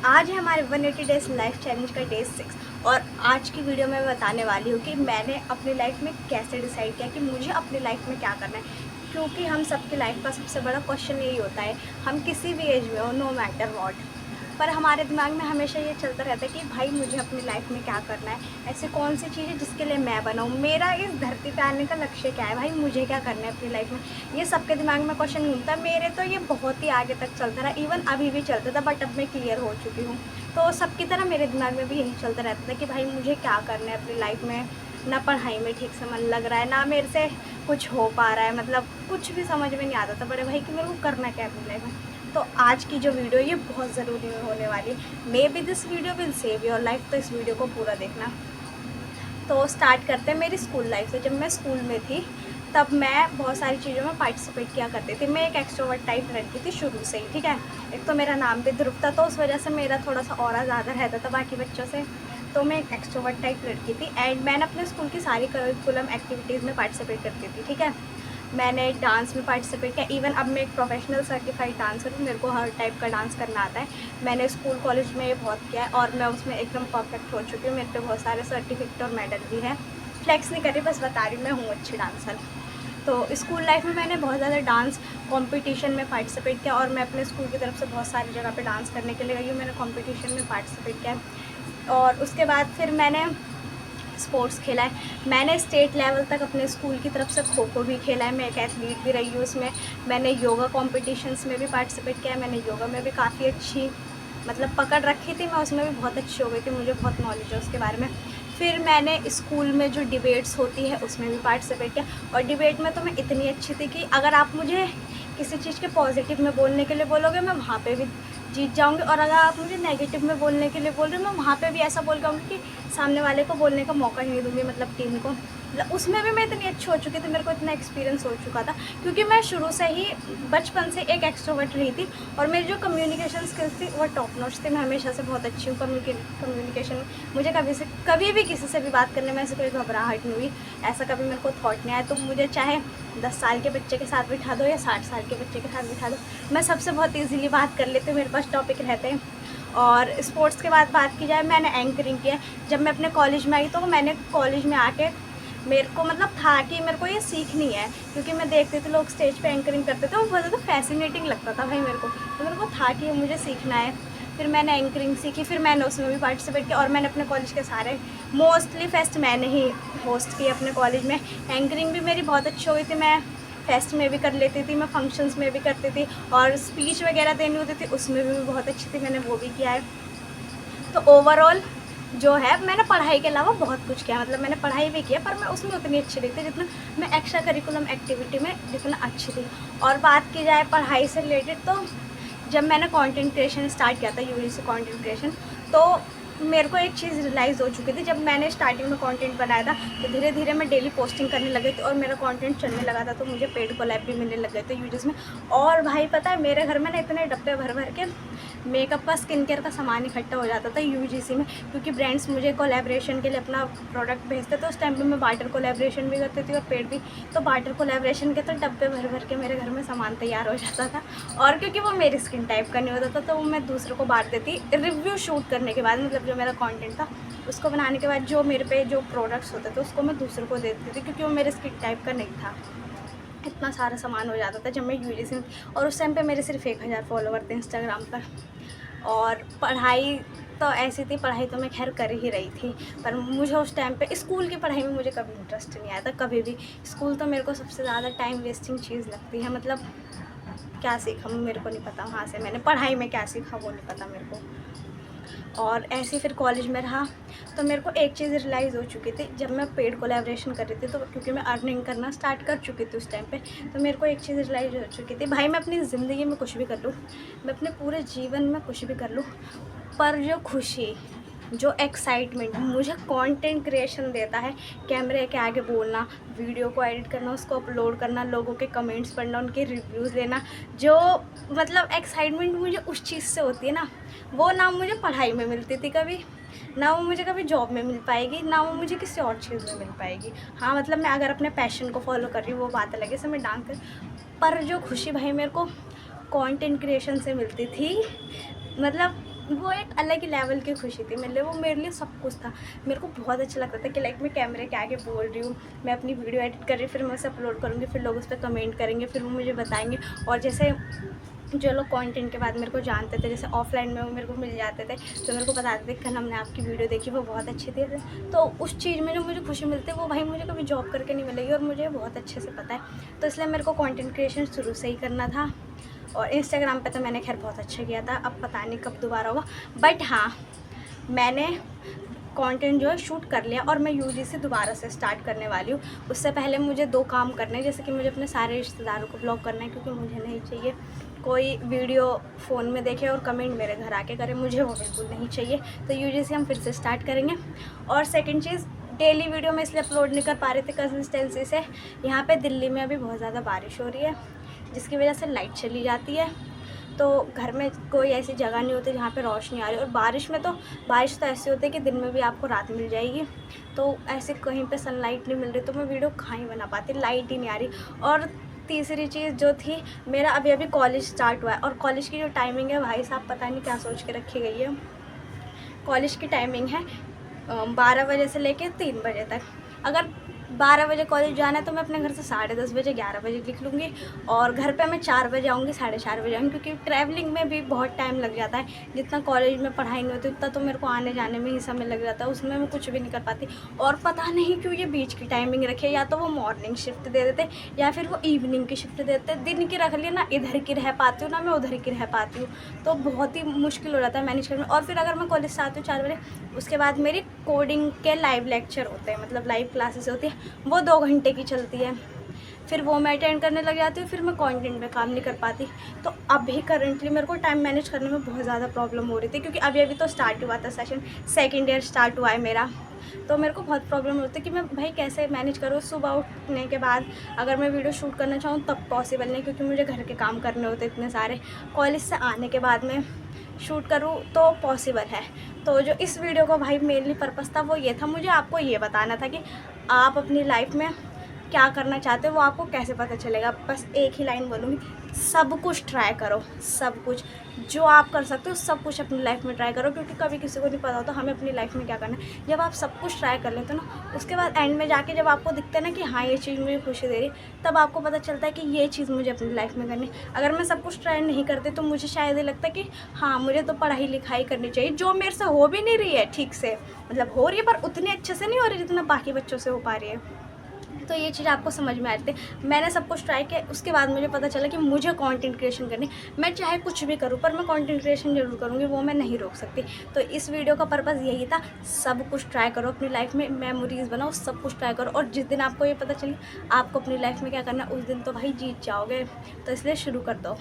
आज है हमारे 180 डेज लाइफ चैलेंज का डे 6 और आज की वीडियो में मैं बताने वाली हूँ कि मैंने अपनी लाइफ में कैसे डिसाइड किया कि मुझे अपनी लाइफ में क्या करना है। क्योंकि हम सबकी लाइफ का सबसे बड़ा क्वेश्चन यही होता है, हम किसी भी एज में हो, नो मैटर व्हाट, पर हमारे दिमाग में हमेशा ये चलता रहता है कि भाई मुझे अपनी लाइफ में क्या करना है, ऐसी कौन सी चीज़ है जिसके लिए मैं बनाऊँ, मेरा इस धरती पे आने का लक्ष्य क्या है, भाई मुझे क्या करना है अपनी लाइफ में। ये सबके दिमाग में क्वेश्चन घूमता है। मेरे तो ये बहुत ही आगे तक चलता रहा, इवन अभी भी चलता था, बट अब मैं क्लियर हो चुकी हूँ। तो सबकी तरह मेरे दिमाग में भी यही चलता रहता था कि भाई मुझे क्या करना है अपनी लाइफ में। ना पढ़ाई में ठीक से मन लग रहा है, ना मेरे से कुछ हो पा रहा है, मतलब कुछ भी समझ में नहीं आता था बड़े भाई कि मेरे को करना क्या है अपनी लाइफ में। तो आज की जो वीडियो ये बहुत ज़रूरी होने वाली है। May be this video will save your life, तो इस वीडियो को पूरा देखना। तो स्टार्ट करते हैं मेरी स्कूल लाइफ से। जब मैं स्कूल में थी तब मैं बहुत सारी चीज़ों में पार्टिसिपेट किया करती थी। मैं एक एक्सट्रोवर्ट टाइप लड़की थी शुरू से ही, ठीक है। एक तो मेरा नाम भी ध्रुव था, तो उस वजह से मेरा थोड़ा सा ऑरा ज़्यादा रहता था बाकी बच्चों से। तो मैं एक एक्सट्रोवर्ट टाइप लड़की थी एंड मैंने अपने स्कूल की सारी करिकुलम एक्टिविटीज़ में पार्टिसिपेट करती थी, ठीक है। मैंने डांस में पार्टिसिपेट किया, इवन अब मैं एक प्रोफेशनल सर्टिफाइड डांसर हूँ, मेरे को हर टाइप का डांस करना आता है। मैंने स्कूल कॉलेज में ये बहुत किया है और मैं उसमें एकदम परफेक्ट हो चुकी हूँ। मेरे पे बहुत सारे सर्टिफिकेट और मेडल भी हैं। फ्लेक्स नहीं कर रही, बस बता रही हूँ मैं हूँ अच्छी डांसर। तो स्कूल लाइफ में मैंने बहुत ज़्यादा डांस कंपटीशन में पार्टिसिपेट किया और मैं अपने स्कूल की तरफ से बहुत सारी जगह पे डांस करने के लिए गई हूँ। मैंने कंपटीशन में पार्टिसिपेट किया और उसके बाद फिर मैंने स्पोर्ट्स खेला है। मैंने स्टेट लेवल तक अपने स्कूल की तरफ से खो खो भी खेला है, मैं एक एथलीट भी रही हूँ उसमें। मैंने योगा कॉम्पिटिशन्स में भी पार्टिसिपेट किया है, मैंने योगा में भी काफ़ी अच्छी मतलब पकड़ रखी थी, मैं उसमें भी बहुत अच्छी हो गई थी, मुझे बहुत नॉलेज है उसके बारे में। फिर मैंने स्कूल में जो डिबेट्स होती है उसमें भी पार्टिसिपेट किया और डिबेट में तो मैं इतनी अच्छी थी कि अगर आप मुझे किसी चीज़ के पॉजिटिव में बोलने के लिए बोलोगे मैं वहाँ पे भी जीत जाऊँगी, और अगर आप मुझे नेगेटिव में बोलने के लिए बोल रहे हो मैं वहाँ पे भी ऐसा बोल पाऊँगी कि सामने वाले को बोलने का मौका ही नहीं दूँगी, मतलब टीम को। मतलब उसमें भी मैं इतनी अच्छी हो चुकी थी, मेरे को इतना एक्सपीरियंस हो चुका था क्योंकि मैं शुरू से ही बचपन से एक एक्सट्रोवर्ट रही थी और मेरी जो कम्युनिकेशन स्किल्स थी वो टॉप नॉच थी। मैं हमेशा से बहुत अच्छी हूँ कम्युनिकेशन में। मुझे कभी भी किसी से भी बात करने में ऐसे कोई घबराहट नहीं हुई, ऐसा कभी मेरे को थॉट नहीं आया। तो मुझे चाहे 10 साल के बच्चे के साथ बिठा दो या 60 साल के बच्चे के साथ बिठा दो, मैं सबसे बहुत ईजीली बात कर लेती हूँ, मेरे पास टॉपिक रहते हैं। और स्पोर्ट्स के बाद बात की जाए, मैंने एंकरिंग किया। जब मैं अपने कॉलेज में आई तो मैंने कॉलेज में आके मेरे को मतलब था कि मेरे को ये सीखनी है, क्योंकि मैं देखती थी लोग स्टेज पे एंकरिंग करते थे, वो बहुत ज़्यादा फैसिनेटिंग लगता था भाई मेरे को, तो मेरे को था कि मुझे सीखना है। फिर मैंने एंकरिंग सीखी, फिर मैंने उसमें भी पार्टिसिपेट किया और मैंने अपने कॉलेज के सारे मोस्टली फेस्ट मैंने ही होस्ट किए अपने कॉलेज में। एंकरिंग भी मेरी बहुत अच्छी हो गई थी, मैं फेस्ट में भी कर लेती थी, मैं फंक्शंस में भी करती थी और स्पीच वगैरह देनी होती थी उसमें भी बहुत अच्छी थी, मैंने वो भी किया है। तो ओवरऑल जो है मैंने पढ़ाई के अलावा बहुत कुछ किया, मतलब मैंने पढ़ाई भी किया पर मैं उसमें उतनी अच्छी नहीं थी जितना मैं एक्स्ट्रा करिकुलम एक्टिविटी में जितना अच्छी थी। और बात की जाए पढ़ाई से रिलेटेड, तो जब मैंने कंटेंट क्रिएशन स्टार्ट किया था, यूजीसी कंटेंट क्रिएशन, तो मेरे को एक चीज़ रियलाइज़ हो चुकी थी। जब मैंने स्टार्टिंग में कंटेंट बनाया था तो धीरे धीरे मैं डेली पोस्टिंग करने लगी थी और मेरा कंटेंट चलने लगा था, तो मुझे पेड कोलैब भी मिलने लग गए थे यूजीसी में। और भाई पता है मेरे घर में ना इतने डब्बे भर भर के मेकअप का, स्किन केयर का सामान इकट्ठा हो जाता था यूजीसी में, क्योंकि ब्रांड्स मुझे कोलैबोरेशन के लिए अपना प्रोडक्ट भेजते थे। उस टाइम पे मैं बार्टर कोलैबोरेशन भी करती थी और पेड भी, तो बार्टर कोलैबोरेशन के तो डब्बे भर भर के मेरे घर में सामान तैयार हो जाता था। और क्योंकि वो मेरी स्किन टाइप का नहीं होता था तो वो मैं दूसरों को बांट देती रिव्यू शूट करने के बाद, मतलब जो मेरा कंटेंट था उसको बनाने के बाद जो मेरे पे जो प्रोडक्ट्स होते थे उसको मैं दूसरों को दे देती थी, क्योंकि वो मेरे स्किन टाइप का नहीं था। इतना सारा सामान हो जाता था जब मैं यूजीसी में, और उस टाइम पे मेरे सिर्फ 1000 फॉलोवर थे इंस्टाग्राम पर। और पढ़ाई तो ऐसी थी, पढ़ाई तो मैं खैर कर ही रही थी, पर मुझे उस टाइम पे स्कूल की पढ़ाई में मुझे कभी इंटरेस्ट नहीं आया था, कभी भी। स्कूल तो मेरे को सबसे ज़्यादा टाइम वेस्टिंग चीज़ लगती है, मतलब क्या सीखा मेरे को नहीं पता वहाँ से, मैंने पढ़ाई में क्या सीखा वो नहीं पता मेरे को। और ऐसे फिर कॉलेज में रहा तो मेरे को एक चीज़ रियलाइज़ हो चुकी थी, जब मैं पेड कोलैबोरेशन कर रही थी तो क्योंकि मैं अर्निंग करना स्टार्ट कर चुकी थी उस टाइम पे, तो मेरे को एक चीज़ रियलाइज़ हो चुकी थी, भाई मैं अपनी ज़िंदगी में कुछ भी कर लूँ, मैं अपने पूरे जीवन में कुछ भी कर लूँ, पर जो खुशी, जो एक्साइटमेंट मुझे कंटेंट क्रिएशन देता है, कैमरे के आगे बोलना, वीडियो को एडिट करना, उसको अपलोड करना, लोगों के कमेंट्स पढ़ना, उनके रिव्यूज़ लेना, जो मतलब एक्साइटमेंट मुझे उस चीज़ से होती है ना, वो ना मुझे पढ़ाई में मिलती थी कभी, ना वो मुझे कभी जॉब में मिल पाएगी, ना वो मुझे किसी और चीज़ में मिल पाएगी। हाँ मतलब मैं अगर अपने पैशन को फॉलो कर रही हूँ वो बात अलग है, जैसे मैं डांस कर, पर जो खुशी भाई मेरे को कंटेंट क्रिएशन से मिलती थी, मतलब वो एक अलग ही लेवल की खुशी थी मेरे लिए, वो मेरे लिए सब कुछ था। मेरे को बहुत अच्छा लगता था कि लाइक मैं कैमरे के आगे बोल रही हूँ, मैं अपनी वीडियो एडिट कर रही हूँ, फिर मैं उसे अपलोड करूँगी, फिर लोग उस पर कमेंट करेंगे, फिर वो मुझे बताएंगे। और जैसे जो लोग कंटेंट के बाद मेरे को जानते थे, जैसे ऑफलाइन में वो मेरे को मिल जाते थे, तो मेरे को बताते थे कल हमने आपकी वीडियो देखी, वो बहुत अच्छी थी। तो उस चीज़ में जो मुझे खुशी मिलती है वो भाई मुझे कभी जॉब करके नहीं मिलेगी, और मुझे बहुत अच्छे से पता है। तो इसलिए मेरे को कंटेंट क्रिएशन शुरू से ही करना था। और इंस्टाग्राम पे तो मैंने खैर बहुत अच्छा किया था, अब पता नहीं कब दोबारा होगा। बट हाँ, मैंने कंटेंट जो है शूट कर लिया, और मैं यूजीसी दोबारा से स्टार्ट करने वाली हूँ। उससे पहले मुझे 2 काम करने हैं, जैसे कि मुझे अपने सारे रिश्तेदारों को ब्लॉक करना है, क्योंकि मुझे नहीं चाहिए कोई वीडियो फ़ोन में देखे और कमेंट मेरे घर आके करे, मुझे वो बिल्कुल नहीं चाहिए। तो यूजीसी हम फिर से स्टार्ट करेंगे। और सेकंड चीज़, डेली वीडियो में इसलिए अपलोड नहीं कर पा रही थी कंसिस्टेंसी से, यहाँ पे दिल्ली में अभी बहुत ज़्यादा बारिश हो रही है, जिसकी वजह से लाइट चली जाती है, तो घर में कोई ऐसी जगह नहीं होती जहाँ पे रोशनी आ रही है। और बारिश तो ऐसी होती है कि दिन में भी आपको रात मिल जाएगी, तो ऐसे कहीं पे सनलाइट नहीं मिल रही, तो मैं वीडियो कहाँ ही बना पाती, लाइट ही नहीं आ रही। और तीसरी चीज़ जो थी, मेरा अभी अभी कॉलेज स्टार्ट हुआ है, और कॉलेज की जो टाइमिंग है भाई साहब पता नहीं क्या सोच के रखी गई है। कॉलेज की टाइमिंग है 12 बजे से लेकर 3 बजे तक। अगर 12 बजे कॉलेज जाना है तो मैं अपने घर से 10:30 बजे 11 बजे निकलूँगी, और घर पे मैं 4 बजे आऊँगी, 4:30 बजे आऊँगी, क्योंकि ट्रैवलिंग में भी बहुत टाइम लग जाता है। जितना कॉलेज में पढ़ाई नहीं होती उतना तो मेरे को आने जाने में ही समय लग जाता है, उसमें मैं कुछ भी नहीं कर पाती। और पता नहीं क्यों ये बीच की टाइमिंग रखे, या तो वो मॉर्निंग शिफ्ट दे देते या फिर वो इवनिंग की शिफ्ट दे देते। दिन की रख लिया ना, इधर की रह पाती हूँ ना मैं उधर की रह पाती हूँ, तो बहुत ही मुश्किल हो जाता है मैनेज करने में। और फिर अगर मैं कॉलेज से आती हूँ 4 बजे, उसके बाद मेरी कोडिंग के लाइव लेक्चर होते हैं, मतलब लाइव क्लासेस होती है, वो 2 घंटे की चलती है, फिर वो मैं अटेंड करने लग जाती हूँ, फिर मैं कंटेंट में काम नहीं कर पाती। तो अभी करंटली मेरे को टाइम मैनेज करने में बहुत ज़्यादा प्रॉब्लम हो रही थी, क्योंकि अभी अभी तो स्टार्ट हुआ था सेशन, सेकेंड ईयर स्टार्ट हुआ है मेरा, तो मेरे को बहुत प्रॉब्लम होती है कि मैं भाई कैसे मैनेज करूँ। सुबह उठने के बाद अगर मैं वीडियो शूट करना चाहूँ तब पॉसिबल नहीं, क्योंकि मुझे घर के काम करने होते इतने सारे। कॉलेज से आने के बाद में शूट करूँ तो पॉसिबल है। तो जो इस वीडियो का भाई मेनली पर्पस था वो ये था, मुझे आपको ये बताना था कि आप अपनी लाइफ में क्या करना चाहते हो वो आपको कैसे पता चलेगा। बस एक ही लाइन बोलूँगी, सब कुछ ट्राई करो, सब कुछ जो आप कर सकते हो सब कुछ अपनी लाइफ में ट्राई करो, क्योंकि कभी किसी को नहीं पता होता हमें अपनी लाइफ में क्या करना है। जब आप सब कुछ ट्राई कर लेते हो ना, उसके बाद एंड में जाके जब आपको दिखता है ना कि हाँ ये चीज़ मुझे खुशी दे रही, तब आपको पता चलता है कि ये चीज़ मुझे अपनी लाइफ में करनी है। अगर मैं सब कुछ ट्राई नहीं करती तो मुझे शायद ये लगता कि हाँ मुझे तो पढ़ाई लिखाई करनी चाहिए, जो मेरे से हो भी नहीं रही है ठीक से, मतलब हो रही है पर उतनी अच्छे से नहीं हो रही जितना बाकी बच्चों से हो पा रही है। तो ये चीज़ आपको समझ में आ रही थी। मैंने सब कुछ ट्राई किया, उसके बाद मुझे पता चला कि मुझे कंटेंट क्रिएशन करनी, मैं चाहे कुछ भी करूँ पर मैं कंटेंट क्रिएशन ज़रूर करूँगी, वो मैं नहीं रोक सकती। तो इस वीडियो का पर्पज़ यही था, सब कुछ ट्राई करो अपनी लाइफ में, मेमोरीज़ बनाओ, सब कुछ ट्राई करो, और जिस दिन आपको ये पता चले आपको अपनी लाइफ में क्या करना है उस दिन तो भाई जीत जाओगे। तो इसलिए शुरू कर दो।